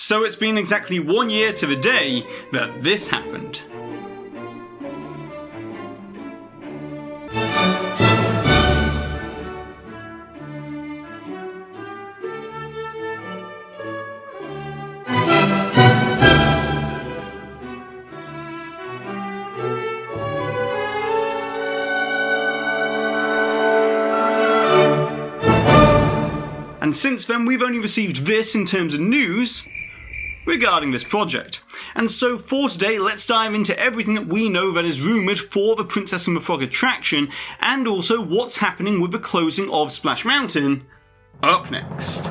So it's been exactly 1 year to the day that this happened. And since then, we've only received this in terms of news regarding this project. And so for today, let's dive into everything that we know that is rumoured for the Princess and the Frog attraction, and also what's happening with the closing of Splash Mountain up next.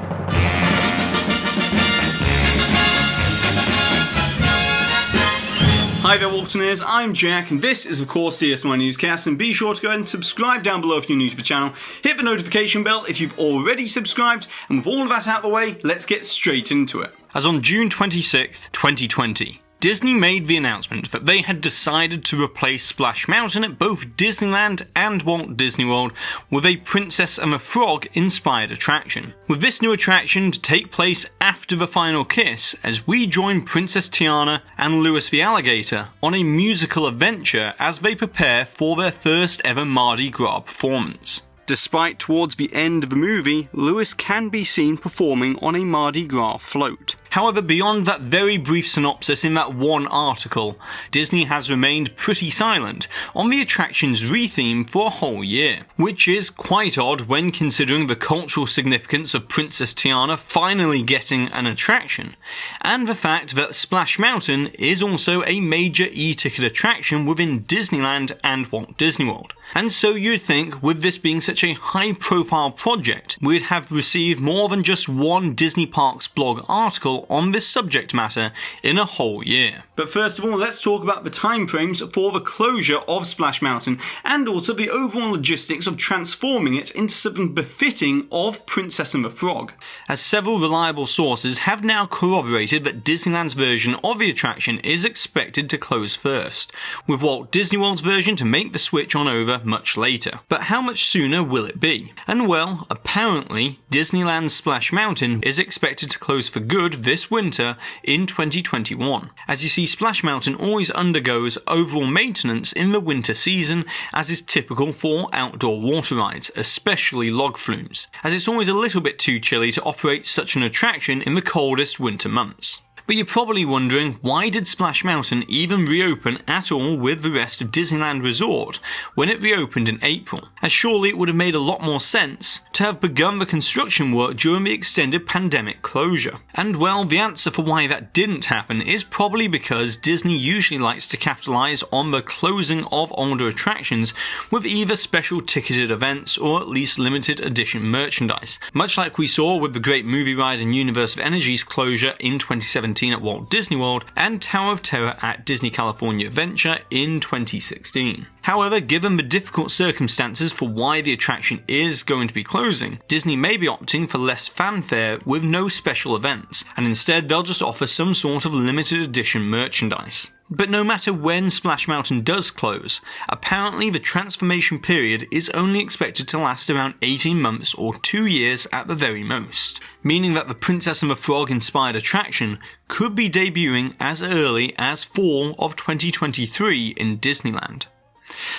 Hi there Waltoneers, I'm Jack and this is of course DSNY Newscast, and be sure to go ahead and subscribe down below if you're new to the channel, hit the notification bell if you've already subscribed, and with all of that out of the way, let's get straight into it. As on June 26th, 2020, Disney made the announcement that they had decided to replace Splash Mountain at both Disneyland and Walt Disney World with a Princess and the Frog inspired attraction. With this new attraction to take place after the final kiss, as we join Princess Tiana and Louis the Alligator on a musical adventure as they prepare for their first ever Mardi Gras performance. Despite towards the end of the movie, Louis can be seen performing on a Mardi Gras float. However, beyond that very brief synopsis in that one article, Disney has remained pretty silent on the attraction's re-theme for a whole year, which is quite odd when considering the cultural significance of Princess Tiana finally getting an attraction, and the fact that Splash Mountain is also a major e-ticket attraction within Disneyland and Walt Disney World. And so you'd think, with this being such a high-profile project, we'd have received more than just one Disney Parks blog article on this subject matter in a whole year. But first of all, let's talk about the timeframes for the closure of Splash Mountain, and also the overall logistics of transforming it into something befitting of Princess and the Frog, as several reliable sources have now corroborated that Disneyland's version of the attraction is expected to close first, with Walt Disney World's version to make the switch on over much later. But how much sooner will it be? And well, apparently Disneyland's Splash Mountain is expected to close for good this winter in 2021. As you see, Splash Mountain always undergoes overall maintenance in the winter season, as is typical for outdoor water rides, especially log flumes, as it's always a little bit too chilly to operate such an attraction in the coldest winter months. But you're probably wondering, why did Splash Mountain even reopen at all with the rest of Disneyland Resort when it reopened in April? As surely it would have made a lot more sense to have begun the construction work during the extended pandemic closure. And well, the answer for why that didn't happen is probably because Disney usually likes to capitalise on the closing of older attractions with either special ticketed events or at least limited edition merchandise, much like we saw with the Great Movie Ride and Universe of Energy's closure in 2017 at Walt Disney World and Tower of Terror at Disney California Adventure in 2016. However, given the difficult circumstances for why the attraction is going to be closing, Disney may be opting for less fanfare with no special events, and instead they'll just offer some sort of limited edition merchandise. But no matter when Splash Mountain does close, apparently the transformation period is only expected to last around 18 months or 2 years at the very most, meaning that the Princess and the Frog inspired attraction could be debuting as early as fall of 2023 in Disneyland.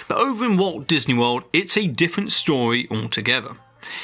But over in Walt Disney World, it's a different story altogether,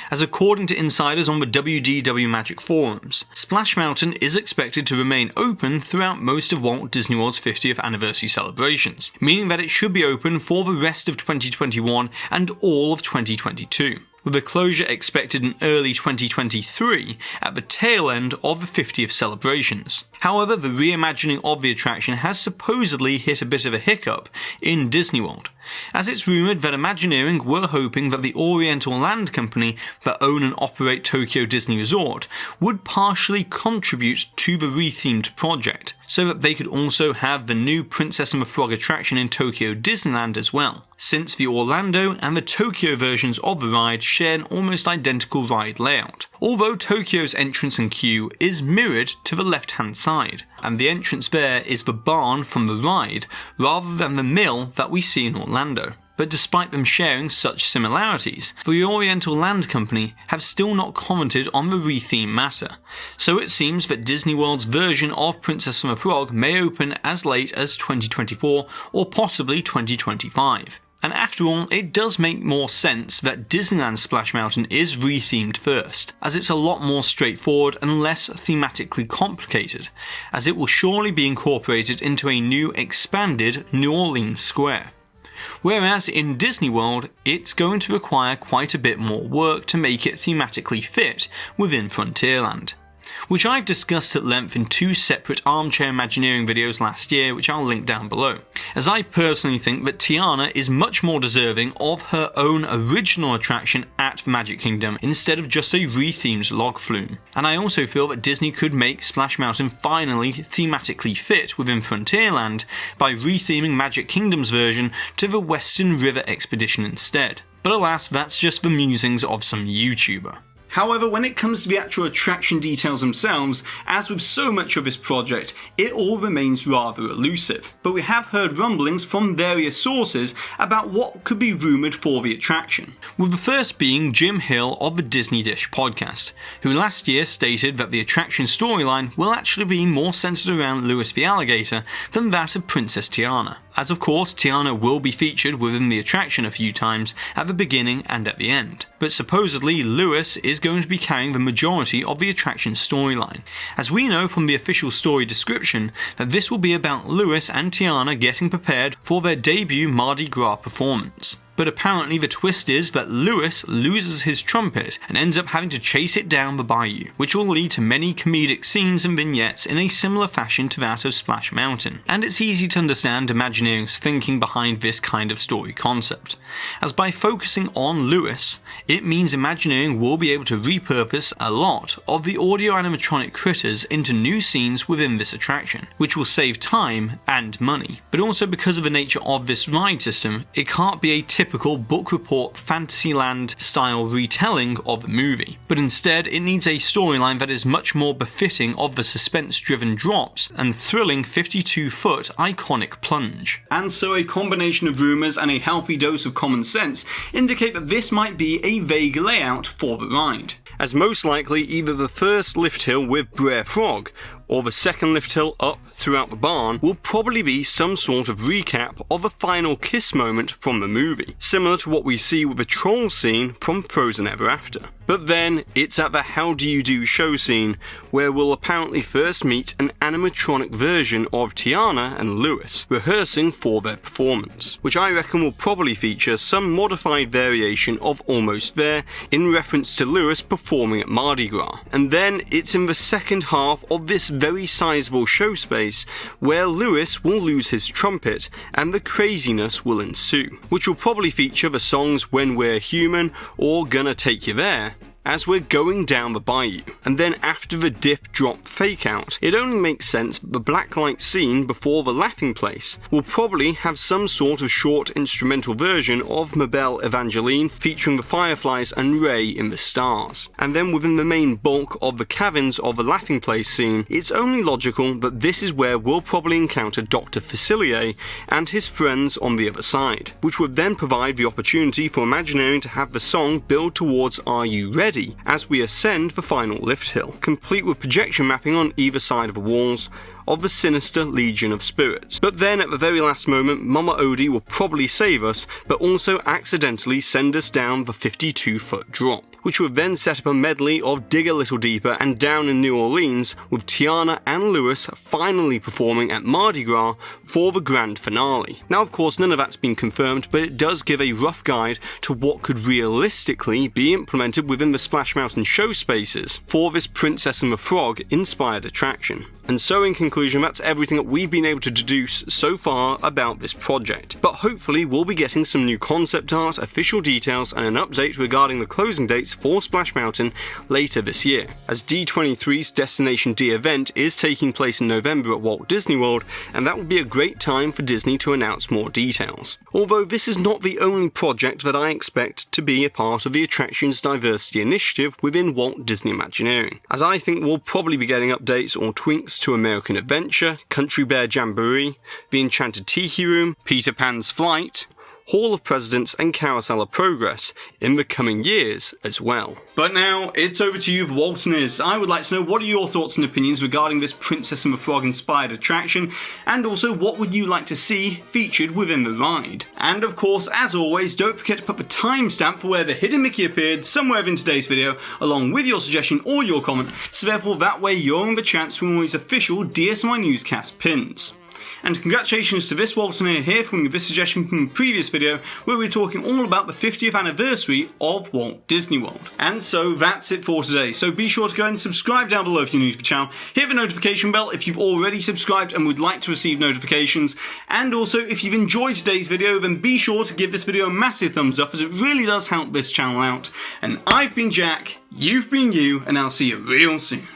as according to insiders on the WDW Magic forums, Splash Mountain is expected to remain open throughout most of Walt Disney World's 50th anniversary celebrations, meaning that it should be open for the rest of 2021 and all of 2022, with the closure expected in early 2023 at the tail end of the 50th celebrations. However, the reimagining of the attraction has supposedly hit a bit of a hiccup in Disney World, as it's rumoured that Imagineering were hoping that the Oriental Land Company that own and operate Tokyo Disney Resort would partially contribute to the rethemed project, so that they could also have the new Princess and the Frog attraction in Tokyo Disneyland as well, since the Orlando and the Tokyo versions of the ride share an almost identical ride layout, although Tokyo's entrance and queue is mirrored to the left-hand side, and the entrance there is the barn from the ride rather than the mill that we see in Orlando. But despite them sharing such similarities, the Oriental Land Company have still not commented on the retheme matter, so it seems that Disney World's version of Princess and the Frog may open as late as 2024 or possibly 2025. And after all, it does make more sense that Disneyland Splash Mountain is rethemed first, as it's a lot more straightforward and less thematically complicated, as it will surely be incorporated into a new expanded New Orleans Square. Whereas in Disney World, it's going to require quite a bit more work to make it thematically fit within Frontierland, which I've discussed at length in 2 separate Armchair Imagineering videos last year, which I'll link down below, as I personally think that Tiana is much more deserving of her own original attraction at the Magic Kingdom instead of just a rethemed log flume. And I also feel that Disney could make Splash Mountain finally thematically fit within Frontierland by retheming Magic Kingdom's version to the Western River Expedition instead. But alas, that's just the musings of some YouTuber. However, when it comes to the actual attraction details themselves, as with so much of this project, it all remains rather elusive. But we have heard rumblings from various sources about what could be rumoured for the attraction, with the first being Jim Hill of the Disney Dish podcast, who last year stated that the attraction storyline will actually be more centred around Louis the Alligator than that of Princess Tiana. As of course, Tiana will be featured within the attraction a few times at the beginning and at the end. But supposedly, Louis is going to be carrying the majority of the attraction storyline, as we know from the official story description that this will be about Louis and Tiana getting prepared for their debut Mardi Gras performance. But apparently the twist is that Louis loses his trumpet and ends up having to chase it down the bayou, which will lead to many comedic scenes and vignettes in a similar fashion to that of Splash Mountain. And it's easy to understand Imagineering's thinking behind this kind of story concept, as by focusing on Louis, it means Imagineering will be able to repurpose a lot of the audio animatronic critters into new scenes within this attraction, which will save time and money. But also because of the nature of this ride system, it can't be a typical book report Fantasyland style retelling of the movie, but instead it needs a storyline that is much more befitting of the suspense driven drops and thrilling 52-foot iconic plunge. And so a combination of rumours and a healthy dose of common sense indicate that this might be a vague layout for the ride, as most likely either the first lift hill with Brer Frog or the second lift hill up throughout the barn will probably be some sort of recap of a final kiss moment from the movie, similar to what we see with the troll scene from Frozen Ever After. But then it's at the How Do You Do show scene where we'll apparently first meet an animatronic version of Tiana and Louis rehearsing for their performance, which I reckon will probably feature some modified variation of Almost There in reference to Louis performing at Mardi Gras. And then it's in the second half of this very sizable show space where Louis will lose his trumpet and the craziness will ensue, which will probably feature the songs When We're Human or Gonna Take You There as we're going down the bayou. And then after the dip drop fake out, it only makes sense that the blacklight scene before the laughing place will probably have some sort of short instrumental version of Mabel Evangeline featuring the fireflies and Ray in the stars. And then within the main bulk of the caverns of the laughing place scene, it's only logical that this is where we'll probably encounter Dr. Facilier and his friends on the other side, which would then provide the opportunity for Imagineering to have the song build towards Are You Ready as we ascend the final lift hill, complete with projection mapping on either side of the walls of the sinister Legion of Spirits. But then at the very last moment, Mama Odie will probably save us, but also accidentally send us down the 52-foot drop, which would then set up a medley of Dig a Little Deeper and Down in New Orleans, with Tiana and Louis finally performing at Mardi Gras for the grand finale. Now of course none of that's been confirmed, but it does give a rough guide to what could realistically be implemented within the Splash Mountain show spaces for this Princess and the Frog inspired attraction. And so in conclusion, that's everything that we've been able to deduce so far about this project. But hopefully we'll be getting some new concept art, official details and an update regarding the closing dates for Splash Mountain later this year, as D23's Destination D event is taking place in November at Walt Disney World, and that will be a great time for Disney to announce more details. Although this is not the only project that I expect to be a part of the Attractions Diversity Initiative within Walt Disney Imagineering, as I think we'll probably be getting updates or tweaks to American Adventure, Country Bear Jamboree, The Enchanted Tiki Room, Peter Pan's Flight, Hall of Presidents and Carousel of Progress in the coming years as well. But now, it's over to you, the Walterners. I would like to know, what are your thoughts and opinions regarding this Princess and the Frog inspired attraction, and also what would you like to see featured within the ride? And of course, as always, don't forget to put the timestamp for where the hidden Mickey appeared somewhere in today's video, along with your suggestion or your comment, so therefore that way you're in the chance to win one of these official DSNY Newscast pins. And congratulations to this Waltoner here for this suggestion from the previous video where we were talking all about the 50th anniversary of Walt Disney World. And so that's it for today. So be sure to go ahead and subscribe down below if you're new to the channel. Hit the notification bell if you've already subscribed and would like to receive notifications. And also, if you've enjoyed today's video, then be sure to give this video a massive thumbs up, as it really does help this channel out. And I've been Jack, you've been you, and I'll see you real soon.